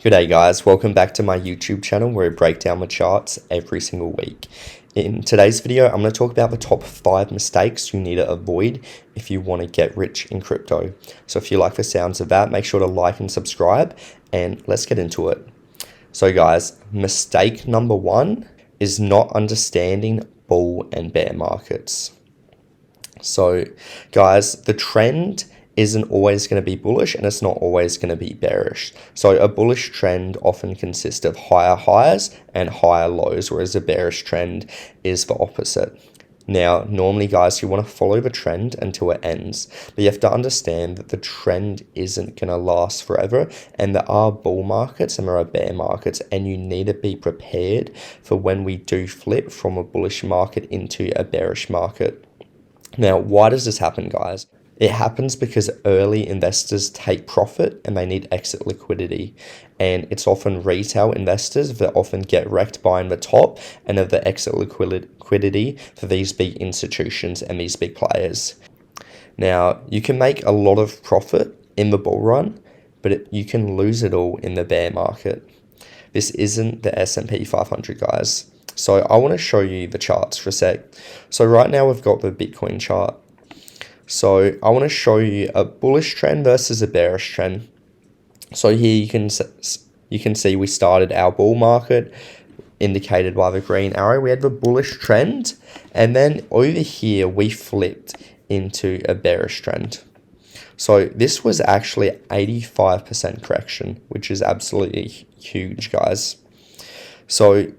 G'day guys, welcome back to my YouTube channel where I break down the charts every single week. In today's video, I'm going to talk about the top 5 mistakes you need to avoid if you want to get rich in crypto. So if you like the sounds of that, make sure to like and subscribe and let's get into it. So guys, mistake number 1 is not understanding bull and bear markets. So guys, the trend isn't always going to be bullish and it's not always going to be bearish. So a bullish trend often consists of higher highs and higher lows, whereas a bearish trend is the opposite. Now, normally guys, you want to follow the trend until it ends, but you have to understand that the trend isn't going to last forever, and there are bull markets and there are bear markets, and you need to be prepared for when we do flip from a bullish market into a bearish market. Now, why does this happen, guys? It happens because early investors take profit and they need exit liquidity. And it's often retail investors that often get wrecked buying the top and have the exit liquidity for these big institutions and these big players. Now, you can make a lot of profit in the bull run, but you can lose it all in the bear market. This isn't the S&P 500, guys. So I want to show you the charts for a sec. So right now we've got the Bitcoin chart. So I want to show you a bullish trend versus a bearish trend. So here you can see we started our bull market indicated by the green arrow. We had the bullish trend, and then over here we flipped into a bearish trend. So this was actually 85% correction, which is absolutely huge, guys. So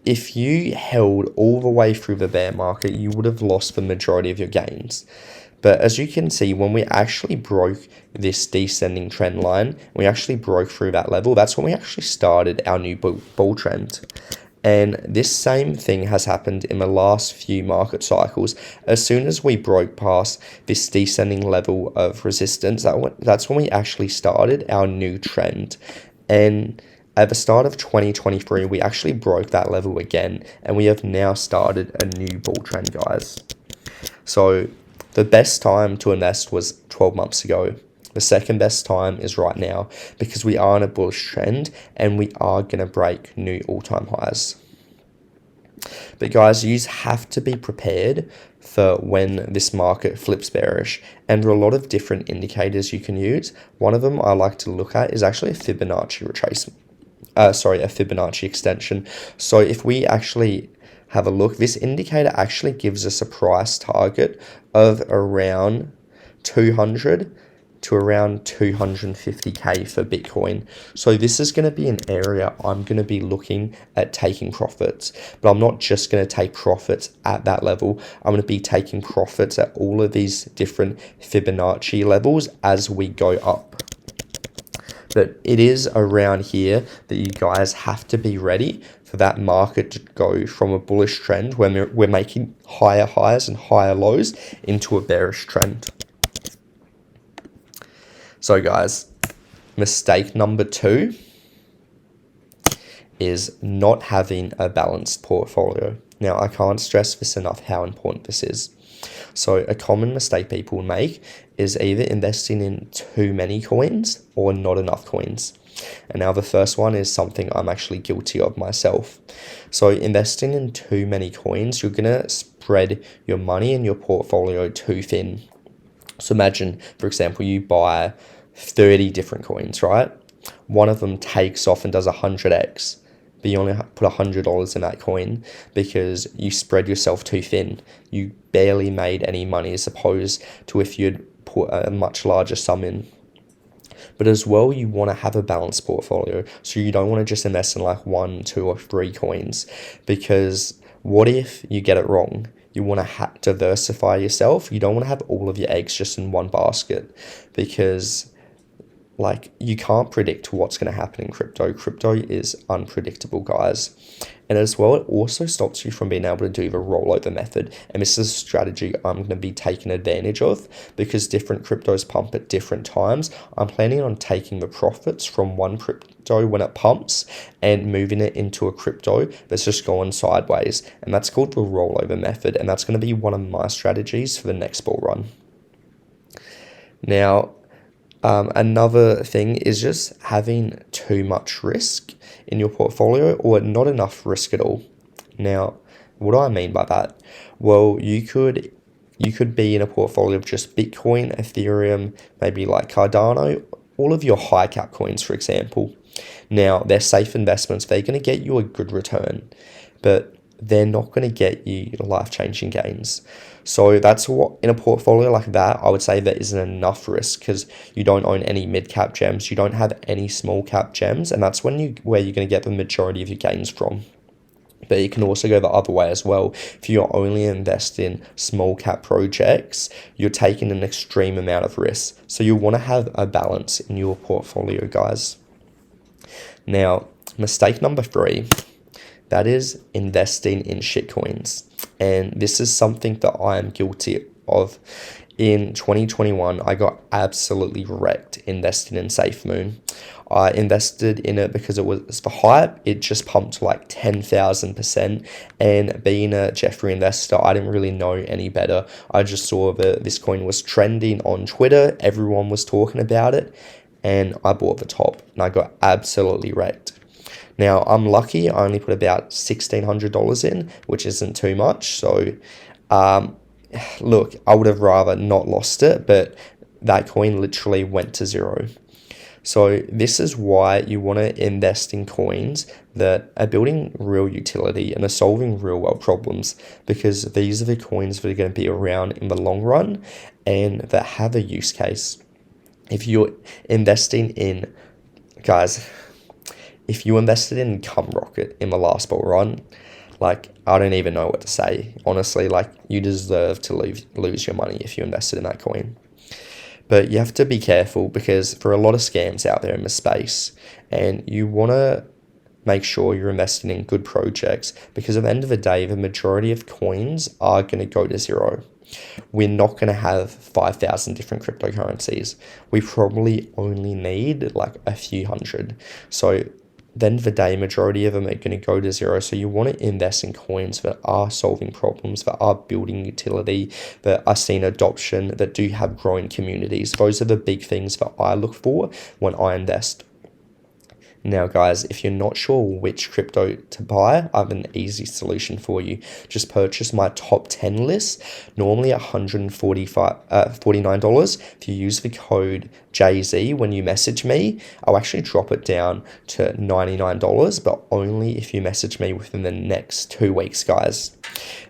if you held all the way through the bear market, you would have lost the majority of your gains. But as you can see, when we actually broke this descending trend line, we actually broke through that level. That's when we actually started our new bull trend. And this same thing has happened in the last few market cycles. As soon as we broke past this descending level of resistance, that's when we actually started our new trend. And at the start of 2023, we actually broke that level again, and we have now started a new bull trend, guys. So the best time to invest was 12 months ago. The second best time is right now because we are in a bullish trend and we are going to break new all-time highs. But guys, you have to be prepared for when this market flips bearish, and there are a lot of different indicators you can use. One of them I like to look at is actually a Fibonacci retracement. A Fibonacci extension. So if we actually have a look, this indicator actually gives us a price target of around 200 to around 250k for Bitcoin. So this is going to be an area I'm going to be looking at taking profits, but I'm not just going to take profits at that level. I'm going to be taking profits at all of these different Fibonacci levels as we go up. But it is around here that you guys have to be ready for that market to go from a bullish trend when we're making higher highs and higher lows into a bearish trend. So guys, mistake number 2 is not having a balanced portfolio. Now, I can't stress this enough how important this is. So a common mistake people make is either investing in too many coins or not enough coins. And now the first one is something I'm actually guilty of myself. So investing in too many coins, you're going to spread your money and your portfolio too thin. So imagine, for example, you buy 30 different coins, right? One of them takes off and does 100x. But you only put $100 in that coin because you spread yourself too thin. You barely made any money as opposed to if you'd put a much larger sum in. But as well, you want to have a balanced portfolio. So you don't want to just invest in like 1, 2, or 3 coins, because what if you get it wrong? You want to diversify yourself. You don't want to have all of your eggs just in one basket, because you can't predict what's going to happen in crypto. Crypto is unpredictable, guys. And as well, it also stops you from being able to do the rollover method. And this is a strategy I'm going to be taking advantage of because different cryptos pump at different times. I'm planning on taking the profits from one crypto when it pumps and moving it into a crypto that's just going sideways. And that's called the rollover method. And that's going to be one of my strategies for the next bull run. Now, Another thing is just having too much risk in your portfolio or not enough risk at all. Now, what do I mean by that? Well, you could be in a portfolio of just Bitcoin, Ethereum, maybe like Cardano, all of your high cap coins, for example. Now, they're safe investments. They're going to get you a good return, but they're not going to get you life-changing gains. So that's what, in a portfolio like that, I would say there isn't enough risk because you don't own any mid-cap gems, you don't have any small-cap gems, and that's where you're going to get the majority of your gains from. But you can also go the other way as well. If you only invest in small cap projects, you're taking an extreme amount of risk. So you want to have a balance in your portfolio, guys. Now, mistake number 3, that is investing in shitcoins. And this is something that I am guilty of. In 2021, I got absolutely wrecked investing in SafeMoon. I invested in it because it was the hype. It just pumped like 10,000%. And being a Jeffrey investor, I didn't really know any better. I just saw that this coin was trending on Twitter. Everyone was talking about it. And I bought the top. And I got absolutely wrecked. Now, I'm lucky. I only put about $1,600 in, which isn't too much. So, look, I would have rather not lost it, but that coin literally went to zero. So this is why you want to invest in coins that are building real utility and are solving real world problems, because these are the coins that are going to be around in the long run and that have a use case. If you're investing in, guys, if you invested in Rocket in the last bull run, like, I don't even know what to say. Honestly, like, you deserve to lose your money if you invested in that coin. But you have to be careful because there are a lot of scams out there in the space, and you want to make sure you're investing in good projects, because at the end of the day, the majority of coins are going to go to zero. We're not going to have 5,000 different cryptocurrencies. We probably only need like a few hundred. So then the day, majority of them are going to go to zero. So you want to invest in coins that are solving problems, that are building utility, that are seeing adoption, that do have growing communities. Those are the big things that I look for when I invest. Now, guys, if you're not sure which crypto to buy, I have an easy solution for you. Just purchase my top 10 list, normally $149. If you use the code JZ when you message me, I'll actually drop it down to $99, but only if you message me within the next 2 weeks, guys.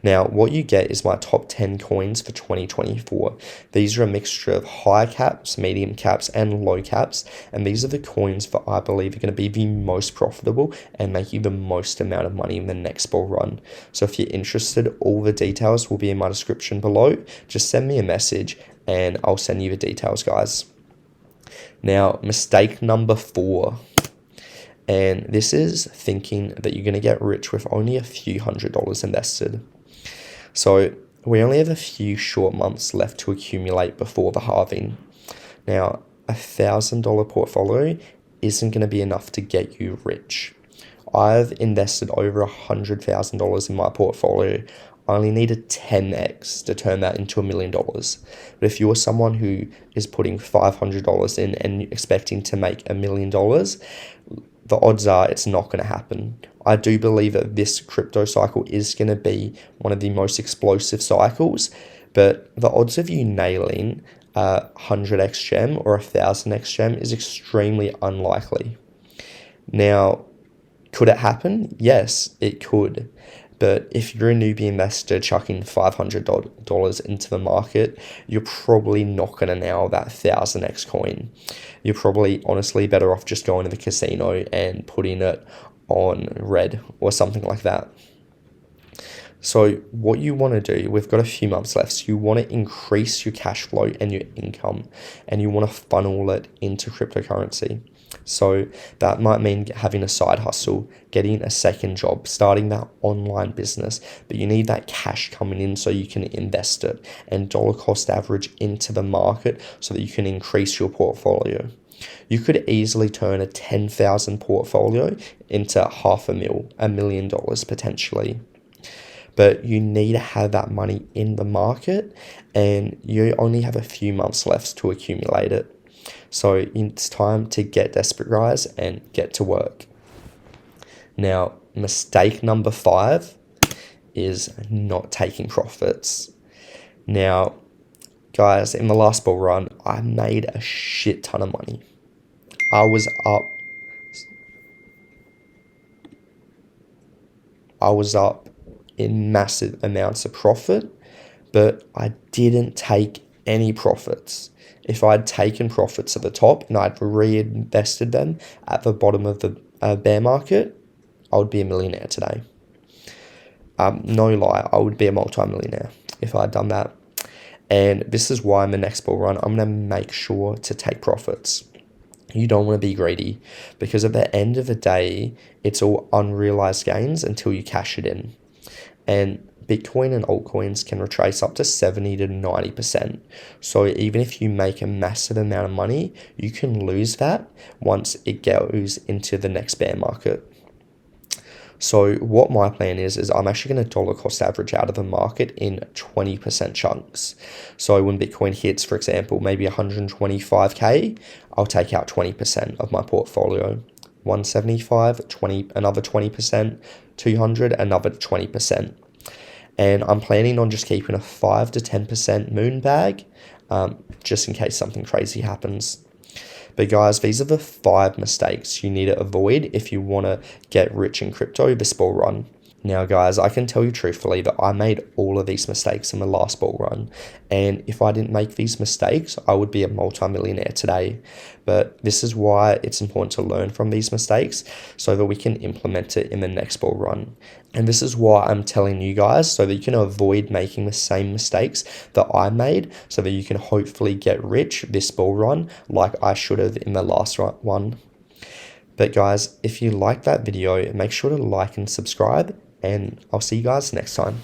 Now, what you get is my top 10 coins for 2024. These are a mixture of high caps, medium caps, and low caps, and these are the coins that I believe are going to be the most profitable and make you the most amount of money in the next bull run. So if you're interested, all the details will be in my description below. Just send me a message and I'll send you the details, guys. Now, mistake number 4. And this is thinking that you're going to get rich with only a few $100s invested. So we only have a few short months left to accumulate before the halving. Now, $1,000 portfolio isn't going to be enough to get you rich. I've invested over $100,000 in my portfolio. I only needed 10x to turn that into $1 million. But if you're someone who is putting $500 in and expecting to make $1 million, the odds are it's not going to happen. I do believe that this crypto cycle is going to be one of the most explosive cycles, but the odds of you nailing a 100x gem or a 1000x gem is extremely unlikely. Now, could it happen? Yes, it could. But if you're a newbie investor chucking $500 into the market, you're probably not going to nail that 1000x coin. You're probably honestly better off just going to the casino and putting it on red or something like that. So what you want to do, we've got a few months left, so you want to increase your cash flow and your income, and you want to funnel it into cryptocurrency. So that might mean having a side hustle, getting a second job, starting that online business, but you need that cash coming in so you can invest it and dollar cost average into the market so that you can increase your portfolio. You could easily turn a 10,000 portfolio into $500,000, $1 million potentially. But you need to have that money in the market, and you only have a few months left to accumulate it. So it's time to get desperate, guys, and get to work. Now, mistake number 5 is not taking profits. Now, guys, in the last bull run, I made a shit ton of money. I was up in massive amounts of profit, but I didn't take any profits. If I'd taken profits at the top and I'd reinvested them at the bottom of the bear market, I would be a millionaire today. No lie, I would be a multi-millionaire if I'd done that. And this is why in the next bull run, I'm going to make sure to take profits. You don't want to be greedy, because at the end of the day, it's all unrealized gains until you cash it in. And Bitcoin and altcoins can retrace up to 70 to 90%. So even if you make a massive amount of money, you can lose that once it goes into the next bear market. So what my plan is I'm actually going to dollar cost average out of the market in 20% chunks. So when Bitcoin hits, for example, maybe 125K, I'll take out 20% of my portfolio. 175, 20, another 20%, 200, another 20%. And I'm planning on just keeping a 5 to 10% moon bag, just in case something crazy happens. But guys, these are the 5 mistakes you need to avoid if you want to get rich in crypto this bull run. Now guys, I can tell you truthfully that I made all of these mistakes in the last bull run. And if I didn't make these mistakes, I would be a multi-millionaire today. But this is why it's important to learn from these mistakes so that we can implement it in the next bull run. And this is why I'm telling you guys, so that you can avoid making the same mistakes that I made, so that you can hopefully get rich this bull run like I should have in the last one. But guys, if you like that video, make sure to like and subscribe, and I'll see you guys next time.